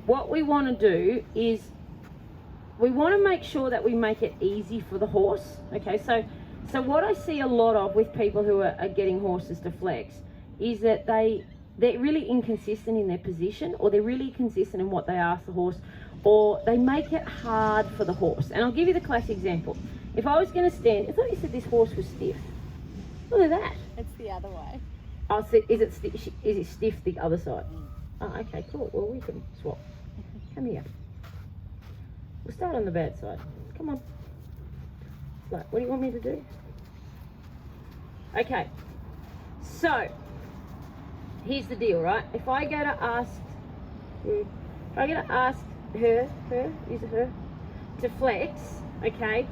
what we want to do is we want to make sure that we make it easy for the horse. Okay, so what I see a lot of with people who are getting horses to flex is that they're really inconsistent in their position, or they're really consistent in what they ask the horse, or they make it hard for the horse. And I'll give you the classic example. If I was going to stand, I thought you said this horse was stiff. Look at that. It's the other way. Oh, so is it stiff the other side? Oh, okay, cool. Well, we can swap. Come here. We'll start on the bad side. Come on. Like, what do you want me to do? Okay. So, here's the deal, right? If I go to ask her, is it her, to flex, okay,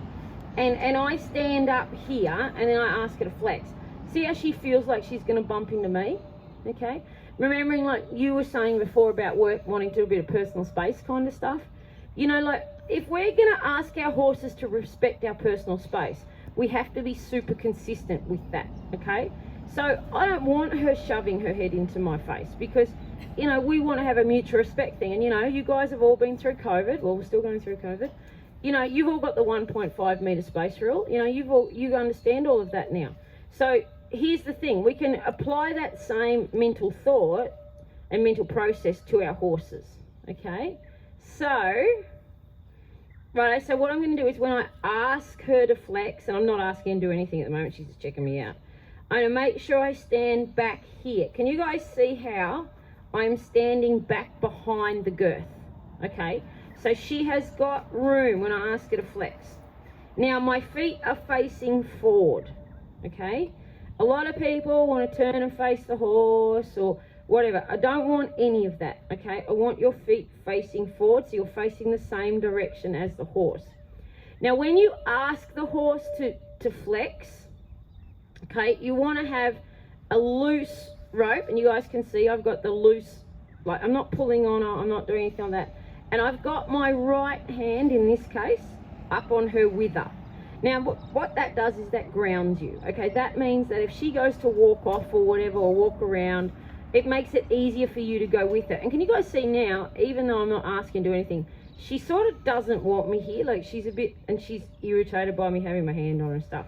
and I stand up here and then I ask her to flex. See how she feels like she's going to bump into me, okay? Remembering, like you were saying before about work, wanting to do a bit of personal space kind of stuff. You know, like, if we're going to ask our horses to respect our personal space, we have to be super consistent with that, okay? So I don't want her shoving her head into my face, because, you know, we want to have a mutual respect thing. And, you know, you guys have all been through COVID. Well, we're still going through COVID. You know, you've all got the 1.5 metre space rule. You know, you understand all of that now. So here's the thing. We can apply that same mental thought and mental process to our horses, okay? So, right, so what I'm going to do is when I ask her to flex, and I'm not asking her to do anything at the moment, she's just checking me out, I'm going to make sure I stand back here. Can you guys see how I'm standing back behind the girth? Okay, so she has got room when I ask her to flex. Now, my feet are facing forward, okay? A lot of people want to turn and face the horse or whatever. I don't want any of that, okay? I want your feet facing forward, so you're facing the same direction as the horse. Now, when you ask the horse to flex, okay, you want to have a loose rope, and you guys can see I've got the loose, like, I'm not pulling on her, I'm not doing anything on that. And I've got my right hand, in this case, up on her wither. Now, what that does is that grounds you, okay? That means that if she goes to walk off or whatever, or walk around, it makes it easier for you to go with her. And can you guys see now, even though I'm not asking to do anything, she sort of doesn't want me here. Like, she's a bit, and she's irritated by me having my hand on her and stuff.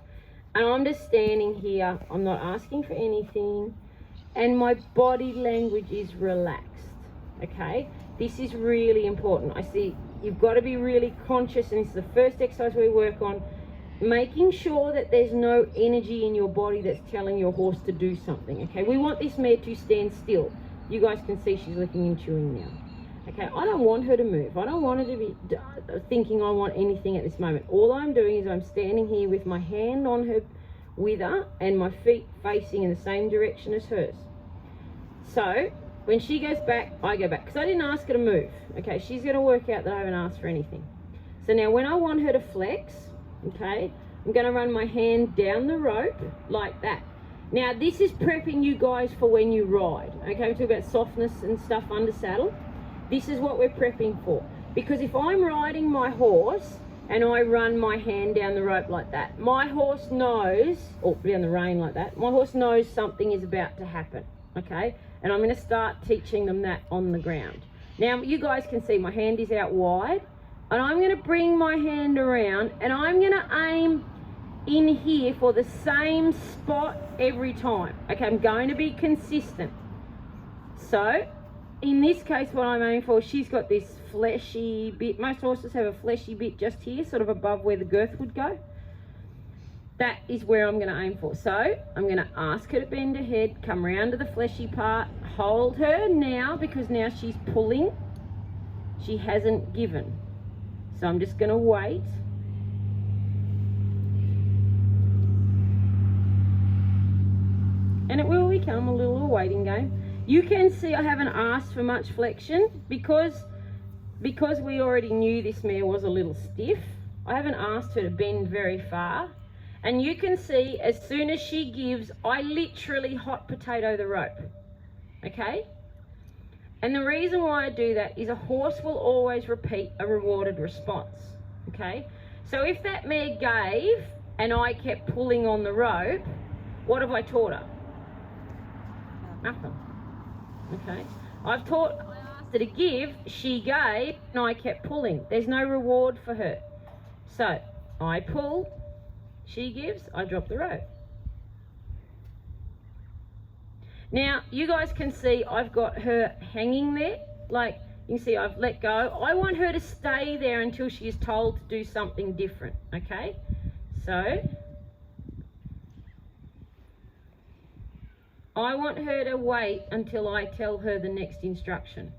And I'm just standing here, I'm not asking for anything, and my body language is relaxed, okay? This is really important. I see you've got to be really conscious, and this is the first exercise we work on, making sure that there's no energy in your body that's telling your horse to do something, okay? We want this mare to stand still. You guys can see she's licking and chewing now. Okay, I don't want her to move. I don't want her to be thinking I want anything at this moment. All I'm doing is I'm standing here with my hand on her wither and my feet facing in the same direction as hers. So when she goes back, I go back, because I didn't ask her to move. Okay, she's going to work out that I haven't asked for anything. So now when I want her to flex, okay, I'm going to run my hand down the rope like that. Now this is prepping you guys for when you ride. Okay, we talk about softness and stuff under saddle. This is what we're prepping for. Because if I'm riding my horse and I run my hand down the rope like that, my horse knows, or down the rein like that, my horse knows something is about to happen, okay? And I'm going to start teaching them that on the ground. Now, you guys can see my hand is out wide, and I'm going to bring my hand around, and I'm going to aim in here for the same spot every time. Okay, I'm going to be consistent. So, in this case, what I'm aiming for, she's got this fleshy bit. Most horses have a fleshy bit just here, sort of above where the girth would go. That is where I'm going to aim for. So I'm going to ask her to bend her head, come around to the fleshy part, hold her now, because now she's pulling. She hasn't given. So I'm just going to wait. And it will become a little waiting game. You can see I haven't asked for much flexion because we already knew this mare was a little stiff. I haven't asked her to bend very far. And you can see as soon as she gives, I literally hot potato the rope, okay? And the reason why I do that is a horse will always repeat a rewarded response, okay? So if that mare gave and I kept pulling on the rope, what have I taught her? Nothing. Okay, I asked asked her to give, she gave, and I kept pulling. There's no reward for her. So I pull, she gives, I drop the rope. Now, you guys can see I've got her hanging there. Like, you can see I've let go. I want her to stay there until she is told to do something different, okay? So, I want her to wait until I tell her the next instruction.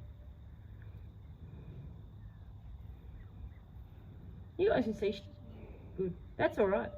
You guys can see, good. That's all right.